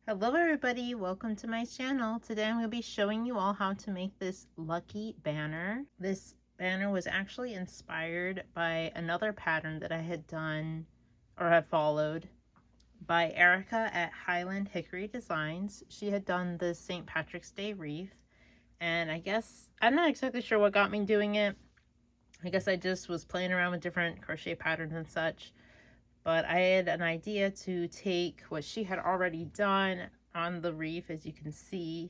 Hello everybody, welcome to my channel. Today I'm going to be showing you all how to make this lucky banner. This banner was actually inspired by another pattern that I had done or had followed by Erica at Highland Hickory Designs. She had done the St. Patrick's Day wreath, and I guess I'm not exactly sure what got me doing it. I guess I just was playing around with different crochet patterns and such. But I had an idea to take what she had already done on the wreath, as you can see,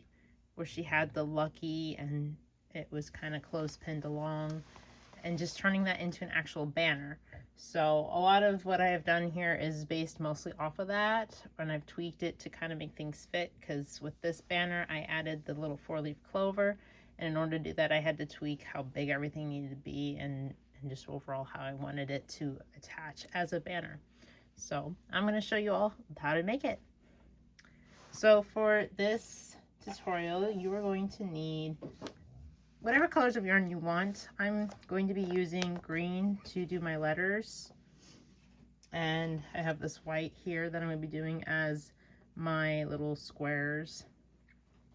where she had the lucky and it was kind of close pinned along, and just turning that into an actual banner. So a lot of what I have done here is based mostly off of that, and I've tweaked it to kind of make things fit, because with this banner I added the little 4-leaf clover, and in order to do that I had to tweak how big everything needed to be and just overall how I wanted it to attach as a banner. So I'm going to show you all how to make it. So for this tutorial you are going to need whatever colors of yarn you want. I'm going to be using green to do my letters, and I have this white here that I'm going to be doing as my little squares,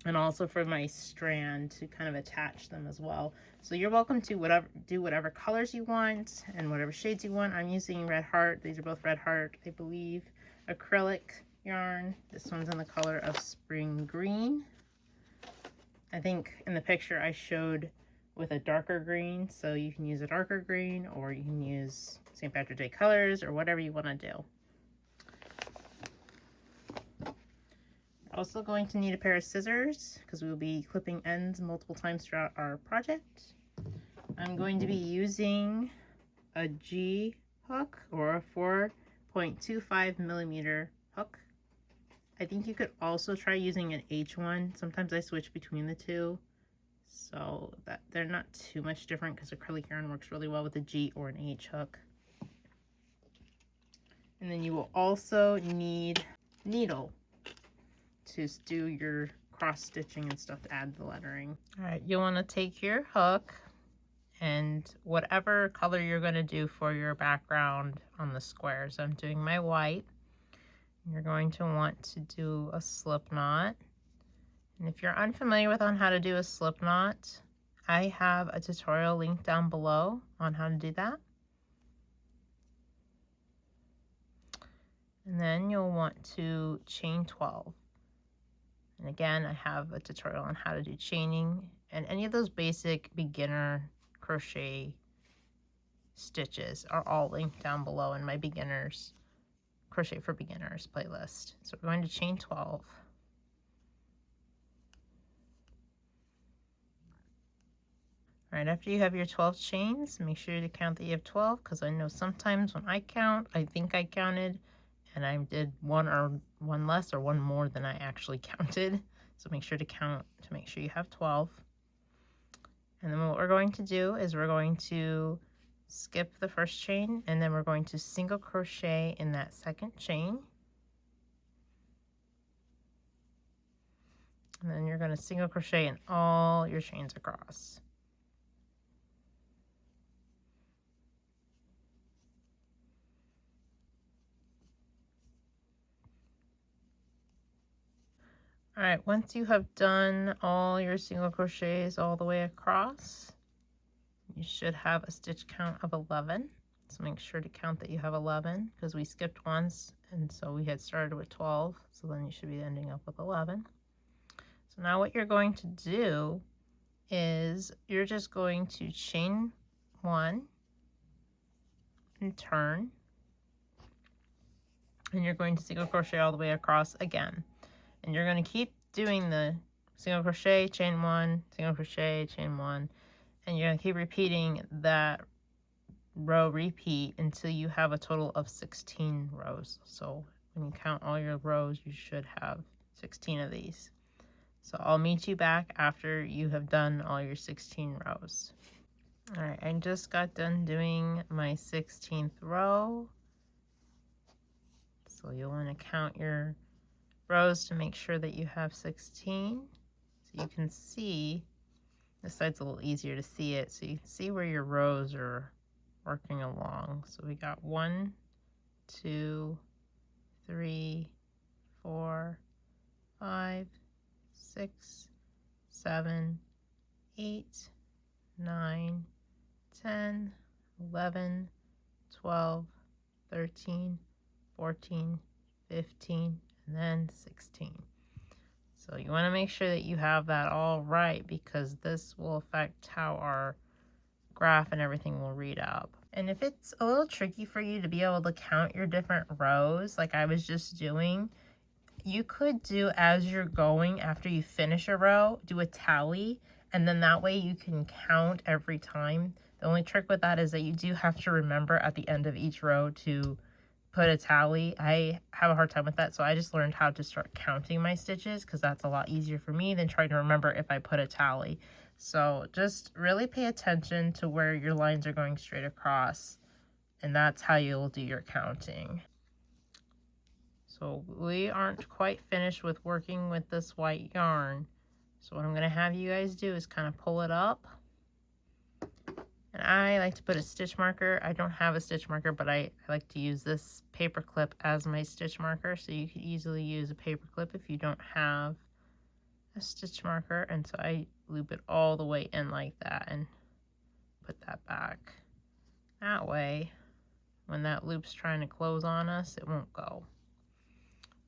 and also for my strand to kind of attach them as well. So you're welcome to do whatever colors you want and whatever shades you want. I'm using Red Heart. These are both Red Heart, I believe, acrylic yarn. This one's in the color of Spring Green. I think in the picture I showed with a darker green, so you can use a darker green or you can use St. Patrick's Day colors or whatever you want to do. Also going to need a pair of scissors because we will be clipping ends multiple times throughout our project. I'm going to be using a G hook or a 4.25 millimeter hook. I think you could also try using an H one. Sometimes I switch between the two, so that they're not too much different because acrylic yarn works really well with a G or an H hook. And then you will also need needle to do your cross stitching and stuff to add the lettering. All right, you'll want to take your hook and whatever color you're going to do for your background on the squares. I'm doing my white. You're going to want to do a slip knot. And if you're unfamiliar with how to do a slip knot, I have a tutorial linked down below on how to do that. And then you'll want to chain 12. And again, I have a tutorial on how to do chaining and any of those basic beginner crochet stitches are all linked down below in my beginners crochet for beginners playlist. So we're going to chain 12. All right, after you have your 12 chains, make sure to count that you have 12, because I know sometimes when I count, I think I counted and I did one less or one more than I actually counted. So make sure to count to make sure you have 12. And then what we're going to do is we're going to skip the first chain, and then we're going to single crochet in that second chain. And then you're going to single crochet in all your chains across. All right, once you have done all your single crochets all the way across, you should have a stitch count of 11. So make sure to count that you have 11, because we skipped once and so we had started with 12, so then you should be ending up with 11. So now what you're going to do is you're just going to chain 1 and turn, and you're going to single crochet all the way across again. And you're going to keep doing the single crochet, chain 1, single crochet, chain 1, and you're going to keep repeating that row repeat until you have a total of 16 rows. So when you count all your rows, you should have 16 of these. So I'll meet you back after you have done all your 16 rows. All right, I just got done doing my 16th row. So you'll want to count your rows to make sure that you have 16. So you can see, this side's a little easier to see it, so you can see where your rows are working along. So we got 1, 2, 3, 4, 6, 7, 8, 9, 10, 11, 12, 13, 14, 15, and then 16. So you want to make sure that you have that all right, because this will affect how our graph and everything will read up. And if it's a little tricky for you to be able to count your different rows like I was just doing, you could do, as you're going, after you finish a row, do a tally, and then that way you can count every time. The only trick with that is that you do have to remember at the end of each row to put a tally. I have a hard time with that, so I just learned how to start counting my stitches, because that's a lot easier for me than trying to remember if I put a tally. So just really pay attention to where your lines are going straight across, and that's how you'll do your counting. So we aren't quite finished with working with this white yarn. So what I'm going to have you guys do is kind of pull it up. And I like to put a stitch marker. I don't have a stitch marker, but I like to use this paper clip as my stitch marker. So you could easily use a paper clip if you don't have a stitch marker. And so I loop it all the way in like that and put that back. That way, when that loop's trying to close on us, it won't go.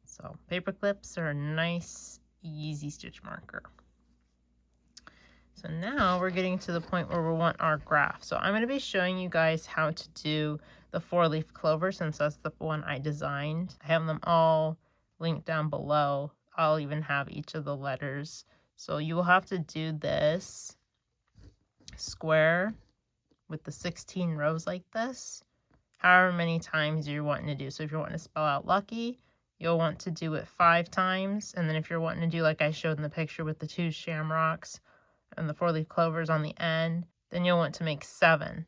So paper clips are a nice, easy stitch marker. So now we're getting to the point where we want our graph. So I'm going to be showing you guys how to do the 4-leaf clover, since that's the one I designed. I have them all linked down below. I'll even have each of the letters. So you will have to do this square with the 16 rows like this, however many times you're wanting to do. So if you're wanting to spell out lucky, you'll want to do it 5 times. And then if you're wanting to do like I showed in the picture with the 2 shamrocks and the 4-leaf clovers on the end, then you'll want to make 7.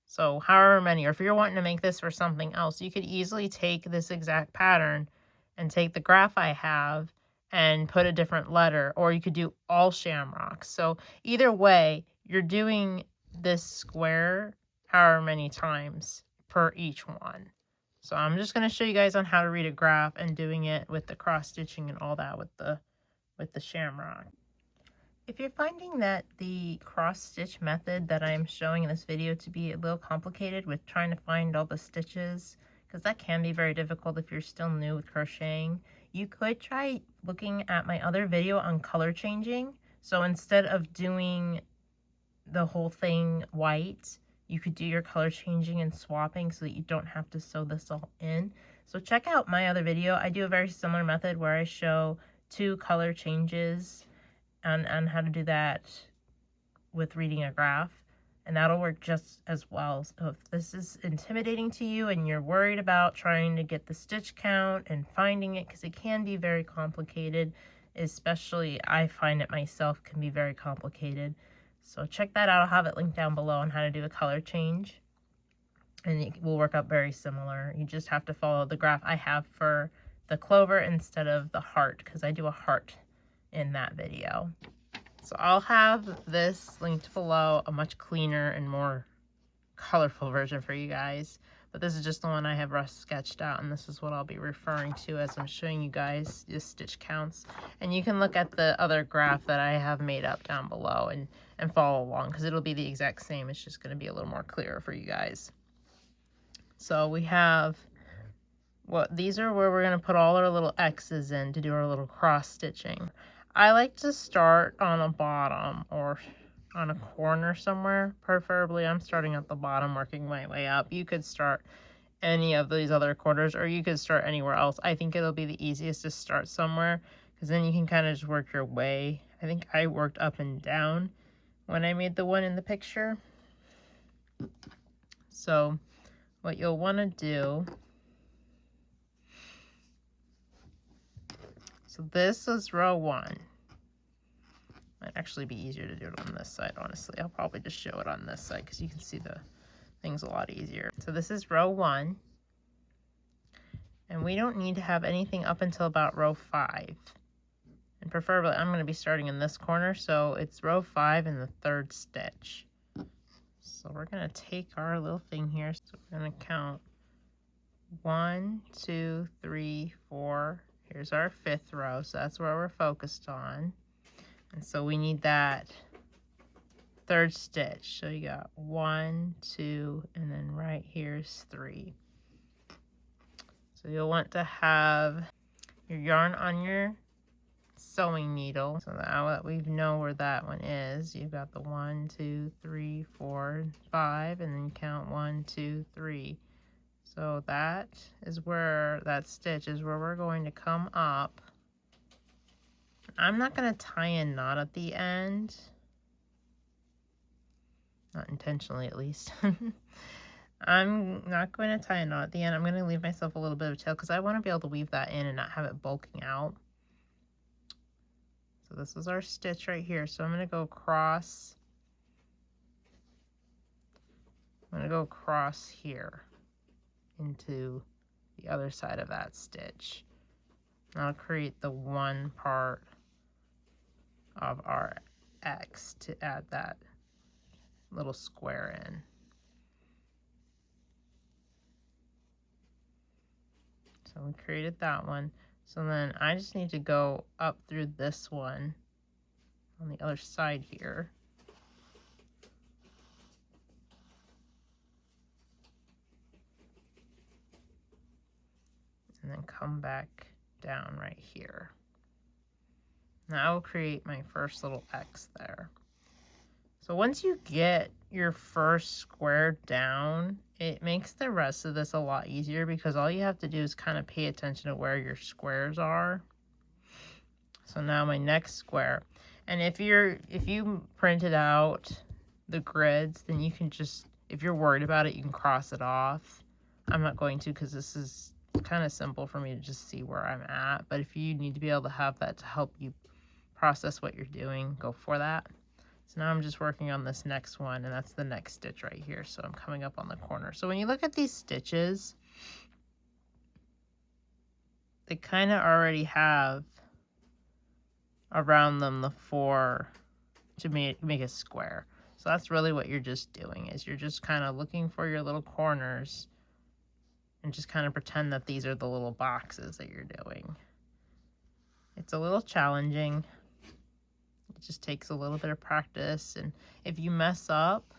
So however many, or if you're wanting to make this for something else, you could easily take this exact pattern and take the graph I have and put a different letter, or you could do all shamrocks. So either way, you're doing this square however many times per each one. So I'm just going to show you guys on how to read a graph and doing it with the cross stitching and all that with the shamrock. If you're finding that the cross stitch method that I'm showing in this video to be a little complicated with trying to find all the stitches, because that can be very difficult if you're still new with crocheting, you could try looking at my other video on color changing. So instead of doing the whole thing white, you could do your color changing and swapping so that you don't have to sew this all in. So check out my other video. I do a very similar method where I show 2 color changes and how to do that with reading a graph, and that'll work just as well. So if this is intimidating to you and you're worried about trying to get the stitch count and finding it, because it can be very complicated, especially I find it myself can be very complicated. So check that out. I'll have it linked down below on how to do a color change, and it will work out very similar. You just have to follow the graph I have for the clover instead of the heart, because I do a heart in that video. So I'll have this linked below, a much cleaner and more colorful version for you guys. But this is just the one I have rough sketched out, and this is what I'll be referring to as I'm showing you guys the stitch counts. And you can look at the other graph that I have made up down below and follow along, because it'll be the exact same. It's just going to be a little more clear for you guys. So we have, these are where we're going to put all our little X's in to do our little cross stitching. I like to start on a bottom or on a corner somewhere. Preferably, I'm starting at the bottom, working my way up. You could start any of these other corners, or you could start anywhere else. I think it'll be the easiest to start somewhere, because then you can kind of just work your way. I think I worked up and down when I made the one in the picture. So what you'll want to do, so this is row 1. Might actually be easier to do it on this side, honestly. I'll probably just show it on this side because you can see the things a lot easier. So this is row 1. And we don't need to have anything up until about row 5. And preferably, I'm going to be starting in this corner, so it's row 5 and the 3rd stitch. So we're going to take our little thing here. So we're going to count 1, 2, 3, 4. Here's our 5th row, so that's where we're focused on. And so we need that 3rd stitch. So you got 1, 2, and then right here's 3. So you'll want to have your yarn on your sewing needle. So now that we know where that one is, you've got the 1, 2, 3, 4, 5, and then count 1, 2, 3. So that is where that stitch is where we're going to come up. I'm not going to tie a knot at the end. Not intentionally, at least. I'm not going to tie a knot at the end. I'm going to leave myself a little bit of tail because I want to be able to weave that in and not have it bulking out. So this is our stitch right here. So I'm going to go across. I'm going to go across here into the other side of that stitch. And I'll create the one part of our X to add that little square in. So we created that one. So then I just need to go up through this one on the other side here. And then come back down right here. Now I will create my first little X there. So once you get your first square down, it makes the rest of this a lot easier because all you have to do is kind of pay attention to where your squares are. So now my next square. And if you printed out the grids, then you can just, if you're worried about it, you can cross it off. I'm not going to because this is kind of simple for me to just see where I'm at. But if you need to be able to have that to help you process what you're doing, go for that. So now I'm just working on this next one, and that's the next stitch right here. So I'm coming up on the corner. So when you look at these stitches, they kind of already have around them the 4 to make a square. So that's really what you're just doing, is you're just kind of looking for your little corners and just kind of pretend that these are the little boxes that you're doing. It's a little challenging. It just takes a little bit of practice, and if you mess up,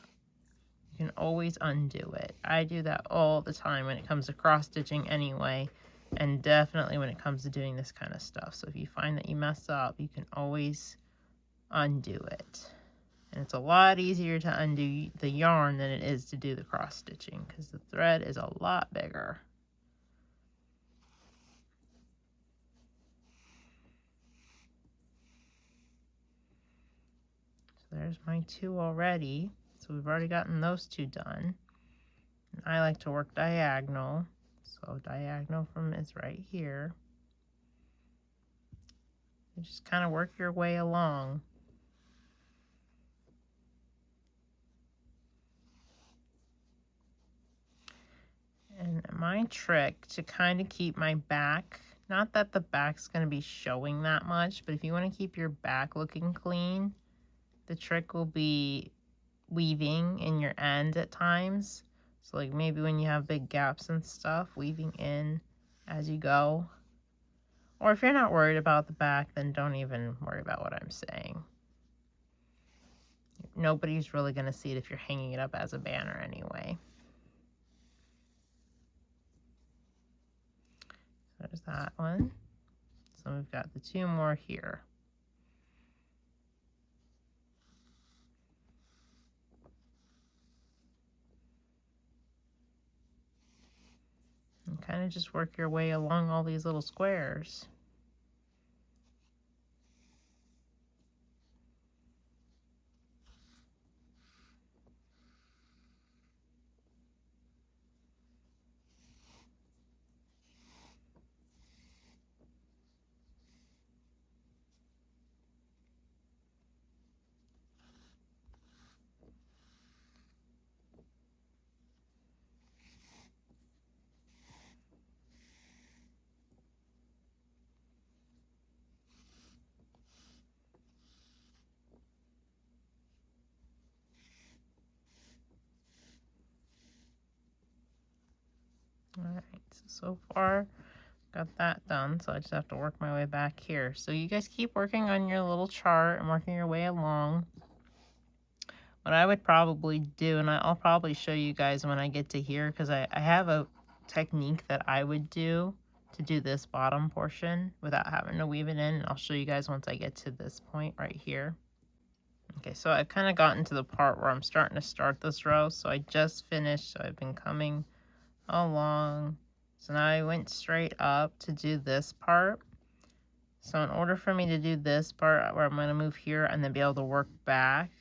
you can always undo it. I do that all the time when it comes to cross stitching anyway, and definitely when it comes to doing this kind of stuff. So if you find that you mess up, you can always undo it. And it's a lot easier to undo the yarn than it is to do the cross stitching because the thread is a lot bigger. So there's my 2 already. So we've already gotten those 2 done. And I like to work diagonal. So diagonal from is right here. You just kind of work your way along. And my trick to kind of keep my back, not that the back's going to be showing that much, but if you want to keep your back looking clean, the trick will be weaving in your ends at times. So like maybe when you have big gaps and stuff, weaving in as you go. Or if you're not worried about the back, then don't even worry about what I'm saying. Nobody's really going to see it if you're hanging it up as a banner anyway. There's that one. So we've got the 2 more here. And kind of just work your way along all these little squares. All right, so far got that done, so I just have to work my way back here. So you guys keep working on your little chart and working your way along. What I would probably do, and I'll probably show you guys when I get to here, because I have a technique that I would do to do this bottom portion without having to weave it in, and I'll show you guys once I get to this point right here. Okay, so I've kind of gotten to the part where I'm starting to start this row, so I just finished, so I've been coming along. So now I went straight up to do this part. So in order for me to do this part where I'm going to move here and then be able to work back,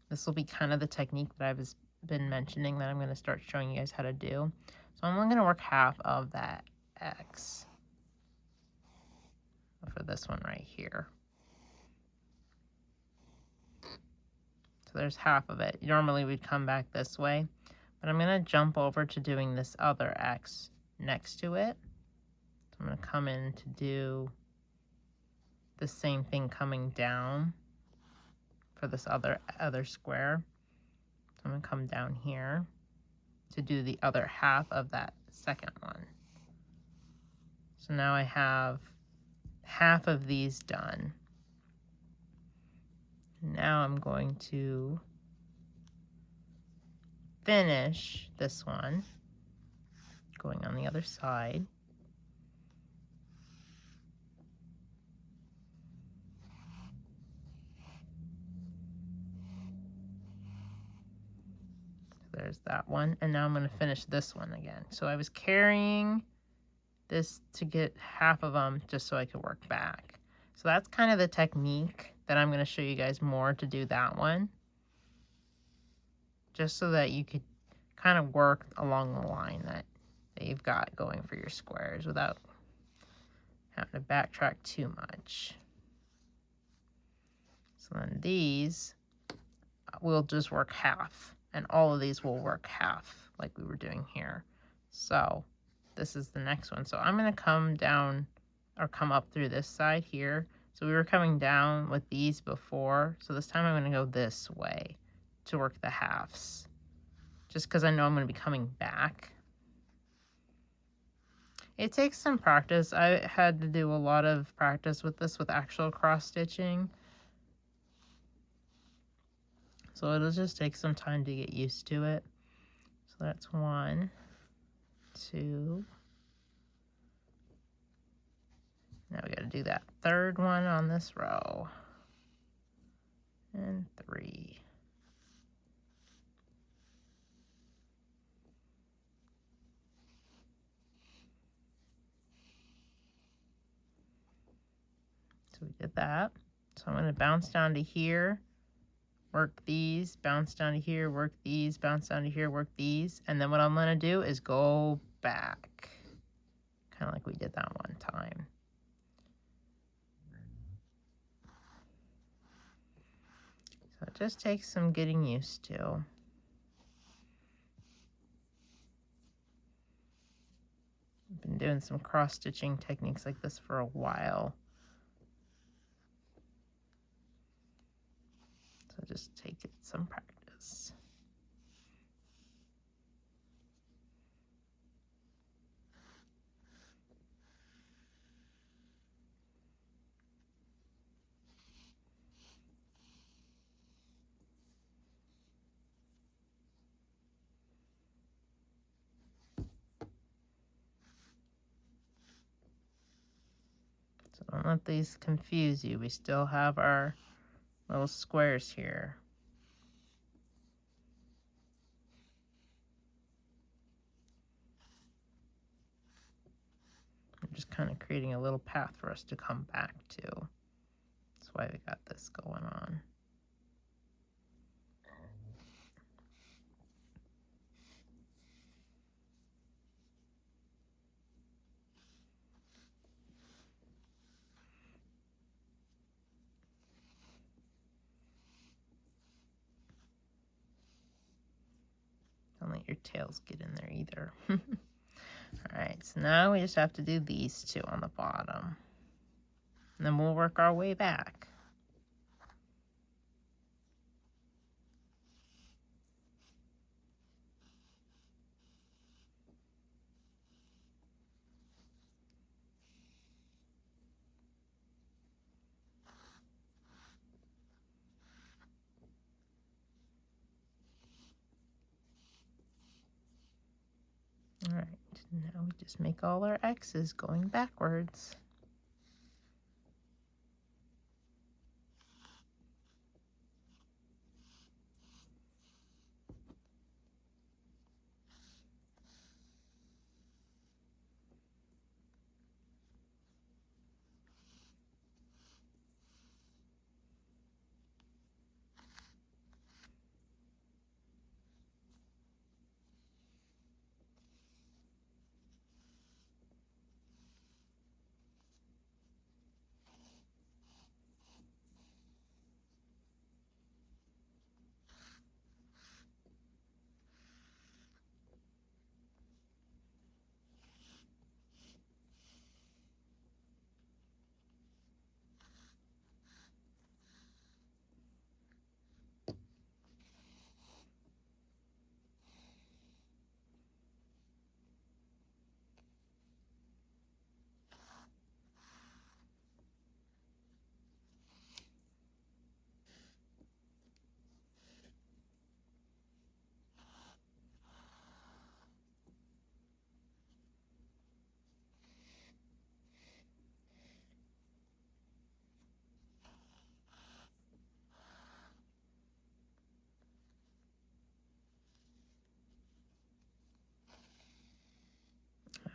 this will be kind of the technique that I've been mentioning that I'm going to start showing you guys how to do. So I'm only going to work half of that X for this one right here. So there's half of it. Normally we'd come back this way, but I'm going to jump over to doing this other X next to it. So I'm going to come in to do the same thing coming down for this other square. So I'm going to come down here to do the other half of that second one. So now I have half of these done. Now I'm going to finish this one, going on the other side. There's that one, and now I'm going to finish this one again. So I was carrying this to get half of them just so I could work back. So that's kind of the technique that I'm going to show you guys more to do that one, just so that you could kind of work along the line that you've got going for your squares without having to backtrack too much. So then these will just work half, and all of these will work half like we were doing here. So this is the next one. So I'm going to come down or come up through this side here. So we were coming down with these before. So this time I'm going to go this way to work the halves, just because I know I'm going to be coming back. It takes some practice. I had to do a lot of practice with this with actual cross stitching. So it'll just take some time to get used to it. So that's 1, 2. Now we got to do that third one on this row. And 3. So we did that. So I'm going to bounce down to here, work these, bounce down to here, work these, bounce down to here, work these. And then what I'm going to do is go back, kind of like we did that one time. So it just takes some getting used to. I've been doing some cross stitching techniques like this for a while. So just take it some practice. So don't let these confuse you. We still have our little squares here. I'm just kind of creating a little path for us to come back to. That's why we got this going on. Don't let your tails get in there either. Alright, so now we just have to do these two on the bottom. And then we'll work our way back. All right, now we just make all our X's going backwards.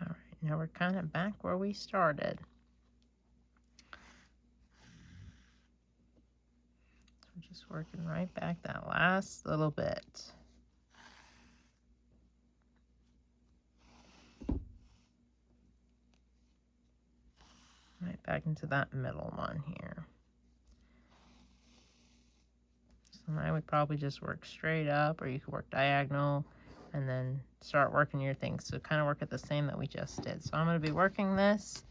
All right, now we're kind of back where we started. So we're just working right back that last little bit. Right back into that middle one here. So I would probably just work straight up, or you could work diagonal and then start working your things. So kind of work at the same that we just did. So I'm going to be working this,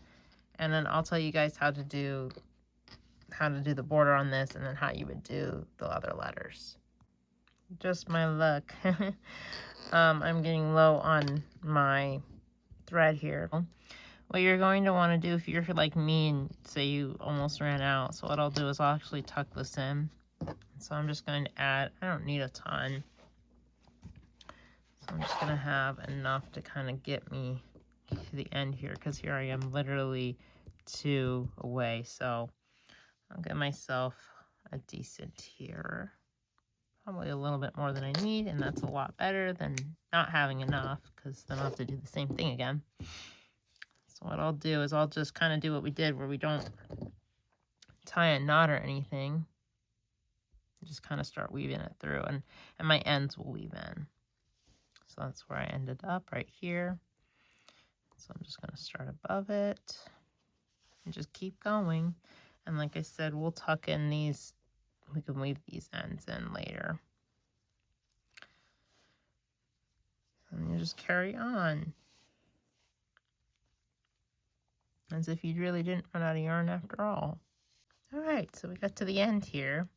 and then I'll tell you guys how to do the border on this, and then how you would do the other letters. Just my luck. I'm getting low on my thread here. What you're going to want to do if you're like me and say you almost ran out, so what I'll do is I'll actually tuck this in. So I'm just going to add, I don't need a ton. So I'm just going to have enough to kind of get me to the end here, because here I am literally 2 away. So I'll get myself a decent here. Probably a little bit more than I need, and that's a lot better than not having enough, because then I'll have to do the same thing again. So what I'll do is I'll just kind of do what we did, where we don't tie a knot or anything. Just kind of start weaving it through, and my ends will weave in. So that's where I ended up, right here. So I'm just going to start above it and just keep going. And like I said, we'll tuck in these, we can weave these ends in later. And you just carry on as if you really didn't run out of yarn after all. All right, so we got to the end here.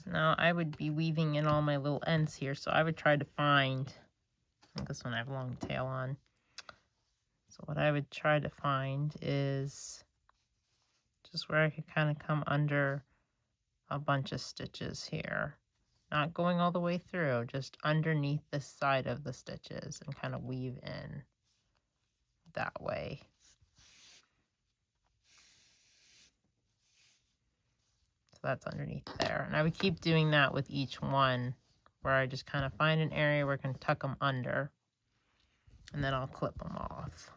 So now I would be weaving in all my little ends here. So I would try to find, I think this one I have a long tail on. So what I would try to find is just where I could kind of come under a bunch of stitches here. Not going all the way through, just underneath the side of the stitches, and kind of weave in that way. So that's underneath there. And I would keep doing that with each one, where I just kind of find an area where I can tuck them under, and then I'll clip them off.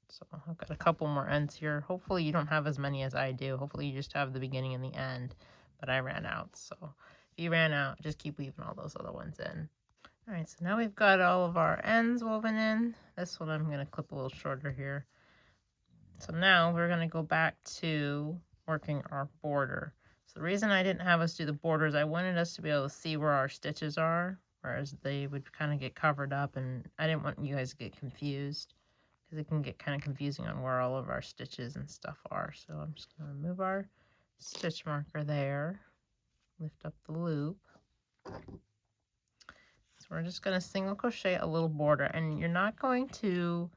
So I've got a couple more ends here. Hopefully you don't have as many as I do. Hopefully you just have the beginning and the end, but I ran out. So if you ran out, just keep weaving all those other ones in. All right, so now we've got all of our ends woven in. This one I'm going to clip a little shorter here. So now we're going to go back to working our border. So the reason I didn't have us do the borders, I wanted us to be able to see where our stitches are, whereas they would kind of get covered up, and I didn't want you guys to get confused, because it can get kind of confusing on where all of our stitches and stuff are. So I'm just going to remove our stitch marker there, lift up the loop. So we're just going to single crochet a little border, and you're not going to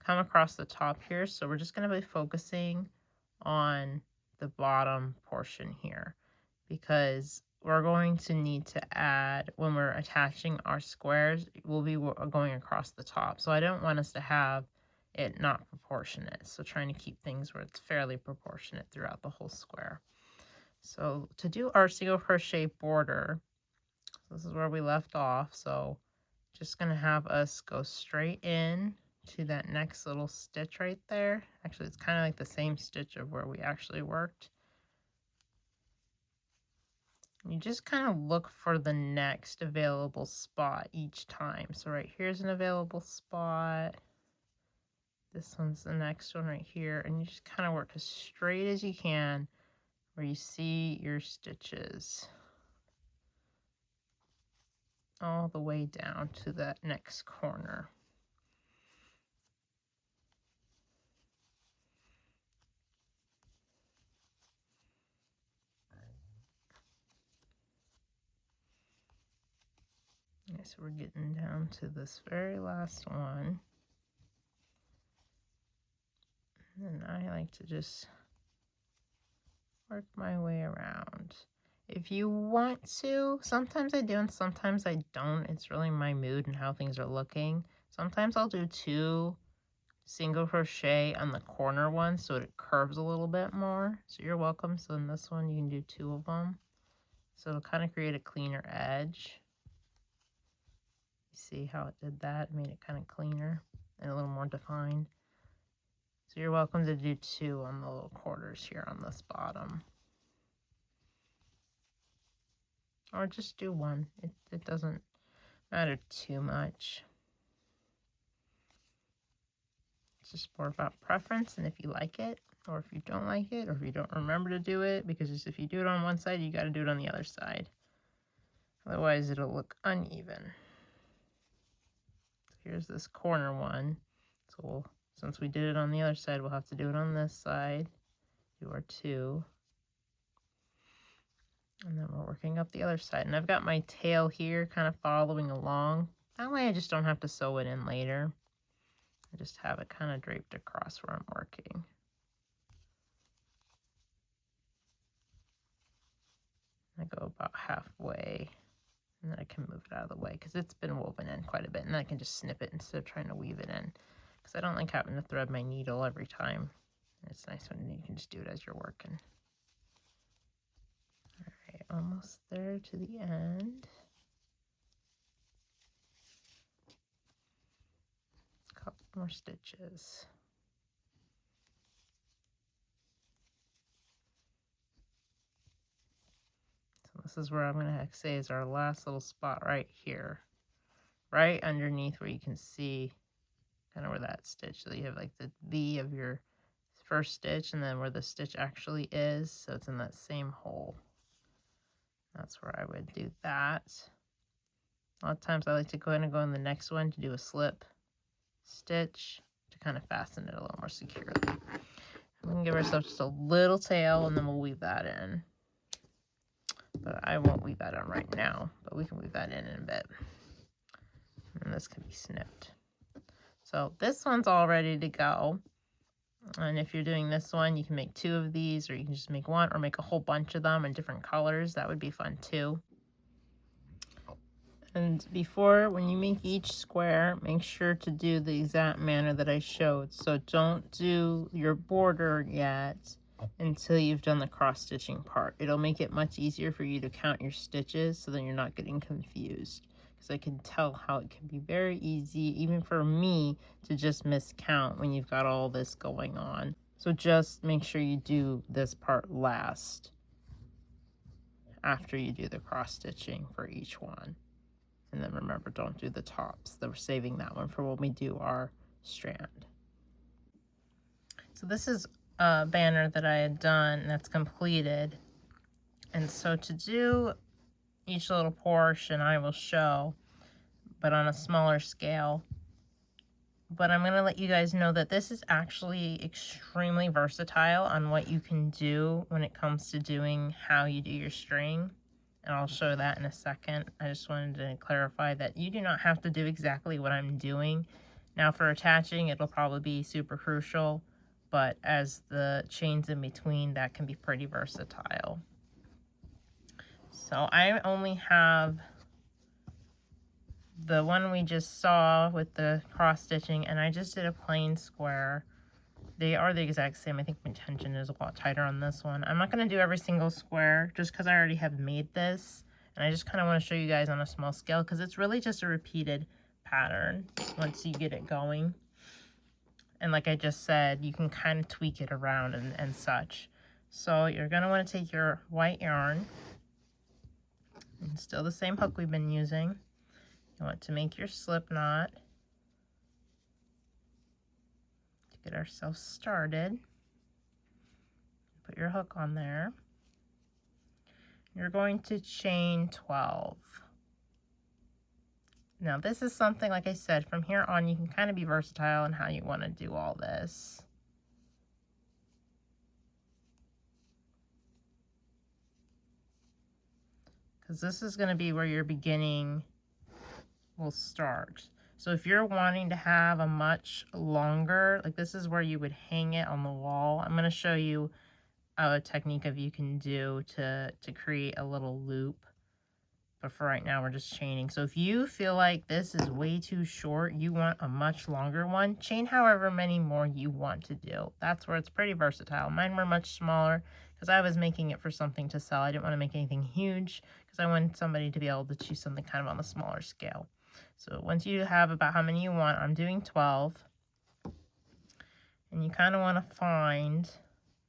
come across the top here. So we're just going to be focusing on the bottom portion here, because we're going to need to add, when we're attaching our squares, we'll be going across the top. So I don't want us to have it not proportionate. So trying to keep things where it's fairly proportionate throughout the whole square. So to do our single crochet border, this is where we left off. So just going to have us go straight in to that next little stitch right there. Actually, it's kind of like the same stitch of where we actually worked. You just kind of look for the next available spot each time. So right here's an available spot. This one's the next one right here. And you just kind of work as straight as you can where you see your stitches. All the way down to that next corner. Okay, so we're getting down to this very last one. And I like to just work my way around. If you want to, sometimes I do and sometimes I don't. It's really my mood and how things are looking. Sometimes I'll do 2 single crochet on the corner one so it curves a little bit more. So you're welcome. So in this one, you can do 2 of them. So it'll kind of create a cleaner edge. See how it did that? It made it kind of cleaner and a little more defined. So you're welcome to do 2 on the little quarters here on this bottom. Or just do 1. It doesn't matter too much. It's just more about preference and if you like it, or if you don't like it, or if you don't remember to do it, because if you do it on one side, you got to do it on the other side. Otherwise, it'll look uneven. Here's this corner one. So since we did it on the other side, we'll have to do it on this side. Do our 2. And then we're working up the other side. And I've got my tail here kind of following along. That way I just don't have to sew it in later. I just have it kind of draped across where I'm working. I go about halfway. And then I can move it out of the way because it's been woven in quite a bit. And then I can just snip it instead of trying to weave it in. Because I don't like having to thread my needle every time. It's nice when you can just do it as you're working. All right, almost there to the end. A couple more stitches. So this is where I'm going to say is our last little spot right here. Right underneath where you can see kind of where that stitch, so you have like the V of your first stitch and then where the stitch actually is, so it's in that same hole. That's where I would do that. A lot of times I like to go ahead and go in the next one to do a slip stitch to kind of fasten it a little more securely. We can give ourselves just a little tail and then we'll weave that in. But I won't weave that in right now, but we can weave that in a bit. And this can be snipped. So this one's all ready to go. And if you're doing this one, you can make 2 of these, or you can just make 1, or make a whole bunch of them in different colors. That would be fun too. And when you make each square, make sure to do the exact manner that I showed. So don't do your border yet until you've done the cross stitching part. It'll make it much easier for you to count your stitches so then you're not getting confused. Because I can tell how it can be very easy, even for me, to just miscount when you've got all this going on. So just make sure you do this part last after you do the cross stitching for each one. And then remember, don't do the tops. We're saving that one for when we do our strand. So this is a banner that I had done that's completed. And so to do each little portion I will show, but on a smaller scale. But I'm going to let you guys know that this is actually extremely versatile on what you can do when it comes to doing how you do your string. And I'll show that in a second. I just wanted to clarify that you do not have to do exactly what I'm doing. Now for attaching, it'll probably be super crucial, but as the chains in between, that can be pretty versatile. So I only have the one we just saw with the cross stitching, and I just did a plain square. They are the exact same. I think my tension is a lot tighter on this one. I'm not going to do every single square just because I already have made this. And I just kind of want to show you guys on a small scale because it's really just a repeated pattern once you get it going. And like I just said, you can kind of tweak it around and such. So you're going to want to take your white yarn, and still the same hook we've been using. You want to make your slip knot to get ourselves started. Put your hook on there. You're going to chain 12. Now this is something, like I said, from here on you can kind of be versatile in how you want to do all this. Because this is going to be where your beginning will start. So if you're wanting to have a much longer, like this is where you would hang it on the wall. I'm going to show you a technique of you can do to create a little loop. But for right now, we're just chaining. So if you feel like this is way too short, you want a much longer one, chain however many more you want to do. That's where it's pretty versatile. Mine were much smaller because I was making it for something to sell. I didn't want to make anything huge because I wanted somebody to be able to choose something kind of on the smaller scale. So once you have about how many you want, I'm doing 12. And you kind of want to find,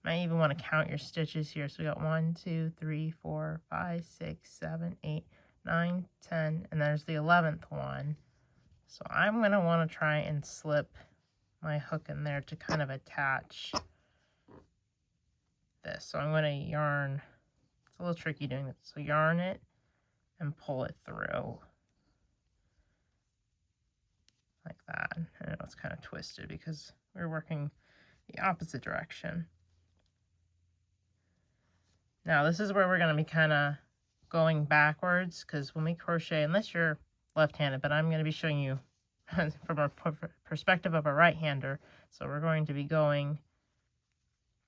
might even want to count your stitches here. So we got 1, 2, 3, 4, 5, 6, 7, 8, 9, 10, and there's the 11th one. So I'm going to want to try and slip my hook in there to kind of attach this. So I'm going to yarn, it's a little tricky doing this, so yarn it and pull it through like that. I know it's kind of twisted because we're working the opposite direction. Now this is where we're going to be kind of going backwards, because when we crochet, unless you're left-handed, but I'm going to be showing you from a perspective of a right-hander. So we're going to be going,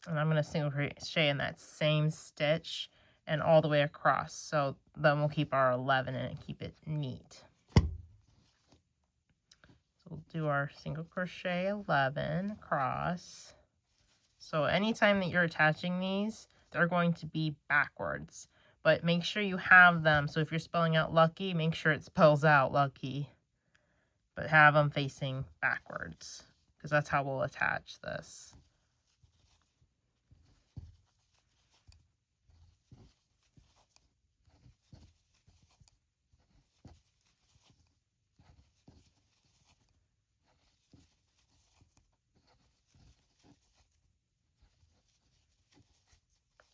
and I'm going to single crochet in that same stitch and all the way across. So then we'll keep our 11 in and keep it neat. So we'll do our single crochet 11 across. So anytime that you're attaching these, they're going to be backwards. But make sure you have them, so if you're spelling out lucky, make sure it spells out lucky. But have them facing backwards, because that's how we'll attach this.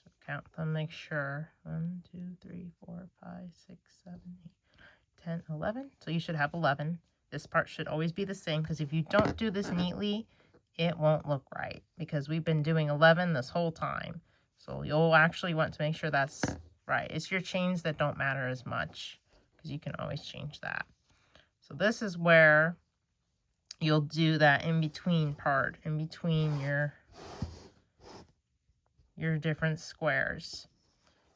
So count them, make sure. 1, 2, 3, 4, 5, 6, 7, 8, 10, 11. So you should have 11. This part should always be the same, because if you don't do this neatly, it won't look right, because we've been doing 11 this whole time. So you'll actually want to make sure that's right. It's your chains that don't matter as much, because you can always change that. So this is where you'll do that in-between part, in between your different squares.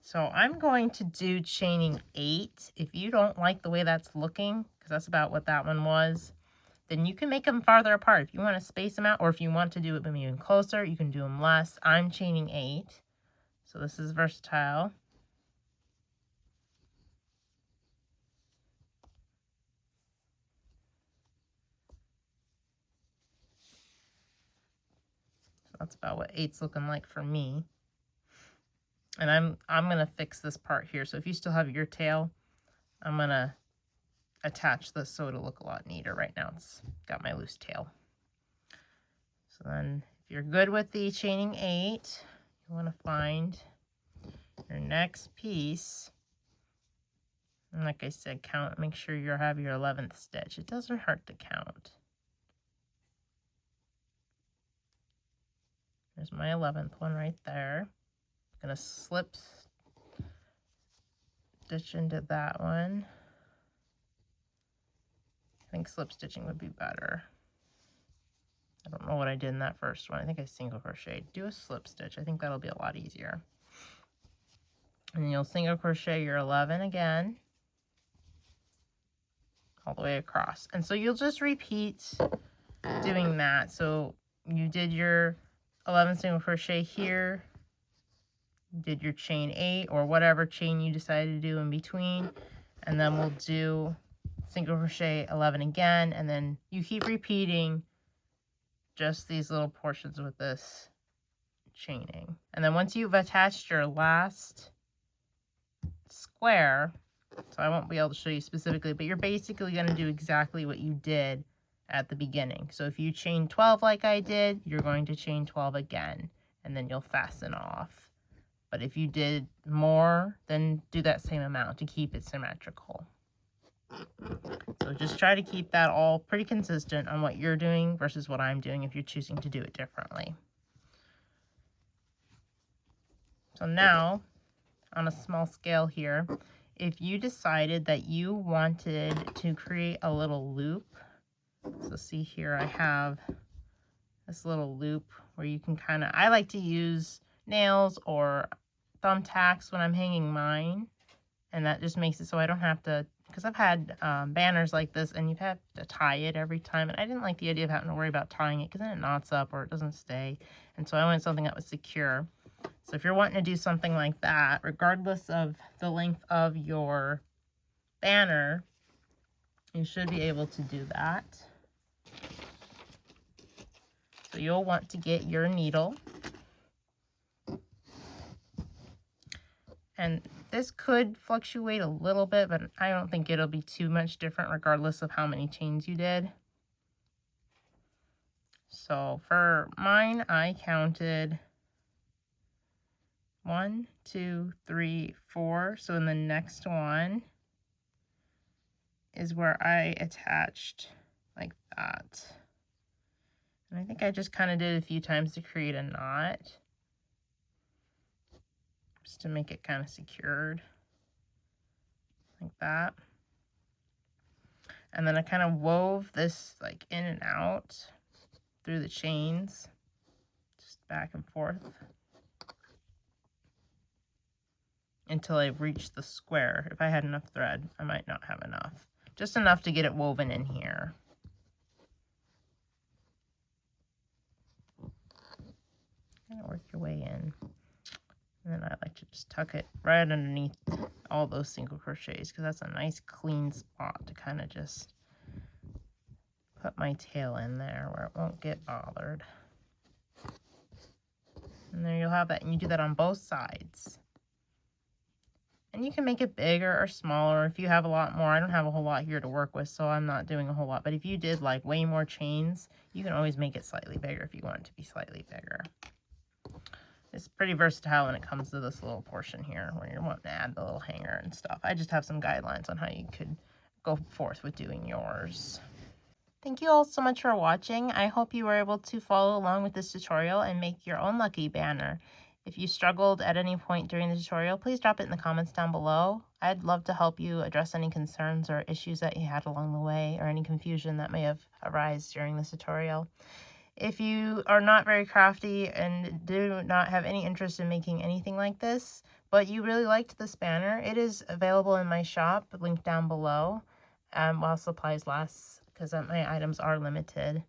So I'm going to do chaining 8. If you don't like the way that's looking, because that's about what that one was, then you can make them farther apart. If you want to space them out, or if you want to do it even closer, you can do them less. I'm chaining 8. So this is versatile. So that's about what 8's looking like for me. And I'm going to fix this part here. So if you still have your tail, I'm going to attach this so it'll look a lot neater. Right now it's got my loose tail. So then if you're good with the chaining 8, you want to find your next piece. And like I said, count, make sure you have your 11th stitch. It doesn't hurt to count. There's my 11th one right there. I'm going to slip stitch into that one. I think slip stitching would be better. I don't know what I did in that first one. I think I single crocheted. Do a slip stitch. I think that'll be a lot easier. And you'll single crochet your 11 again, all the way across. And so you'll just repeat doing that. So you did your 11 single crochet here, you did your chain 8 or whatever chain you decided to do in between, and then we'll do single crochet 11 again, and then you keep repeating just these little portions with this chaining. And then once you've attached your last square, so I won't be able to show you specifically, but you're basically going to do exactly what you did at the beginning. So if you chain 12 like I did, you're going to chain 12 again, and then you'll fasten off. But if you did more, then do that same amount to keep it symmetrical. So just try to keep that all pretty consistent on what you're doing versus what I'm doing if you're choosing to do it differently. So now, on a small scale here, if you decided that you wanted to create a little loop, so see here I have this little loop where you can kind of, I like to use nails or thumbtacks when I'm hanging mine, and that just makes it so I don't have to, because I've had banners like this and you have to tie it every time, and I didn't like the idea of having to worry about tying it because then it knots up or it doesn't stay, and so I wanted something that was secure. So if you're wanting to do something like that, regardless of the length of your banner, you should be able to do that. So you'll want to get your needle. And this could fluctuate a little bit, but I don't think it'll be too much different regardless of how many chains you did. So for mine, I counted 1, 2, 3, 4. So in the next one is where I attached like that. And I think I just kind of did it a few times to create a knot, just to make it kind of secured like that. And then I kind of wove this like in and out through the chains, just back and forth, until I reached the square. If I had enough thread, I might not have enough. Just enough to get it woven in here. Kind of work your way in. And then I like to just tuck it right underneath all those single crochets, because that's a nice clean spot to kind of just put my tail in there where it won't get bothered. And there you'll have that, and you do that on both sides. And you can make it bigger or smaller if you have a lot more. I don't have a whole lot here to work with, so I'm not doing a whole lot. But if you did like way more chains, you can always make it slightly bigger if you want it to be slightly bigger. It's pretty versatile when it comes to this little portion here where you're wanting to add the little hanger and stuff. I just have some guidelines on how you could go forth with doing yours. Thank you all so much for watching. I hope you were able to follow along with this tutorial and make your own lucky banner. If you struggled at any point during the tutorial, please drop it in the comments down below. I'd love to help you address any concerns or issues that you had along the way, or any confusion that may have arisen during this tutorial. If you are not very crafty and do not have any interest in making anything like this, but you really liked this banner, it is available in my shop, linked down below, while supplies last, because my items are limited.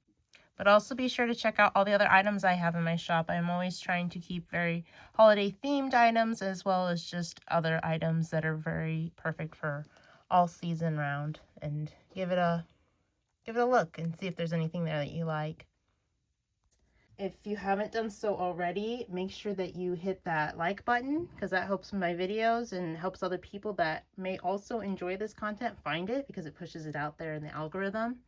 But also be sure to check out all the other items I have in my shop. I'm always trying to keep very holiday themed items, as well as just other items that are very perfect for all season round. And give it a look and see if there's anything there that you like. If you haven't done so already, make sure that you hit that like button, because that helps my videos and helps other people that may also enjoy this content find it, because it pushes it out there in the algorithm.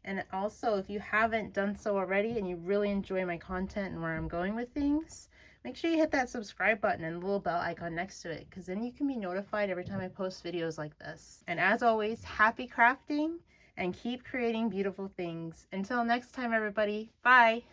And also, if you haven't done so already and you really enjoy my content and where I'm going with things, make sure you hit that subscribe button and the little bell icon next to it, because then you can be notified every time I post videos like this. And as always, happy crafting and keep creating beautiful things. Until next time, everybody, bye!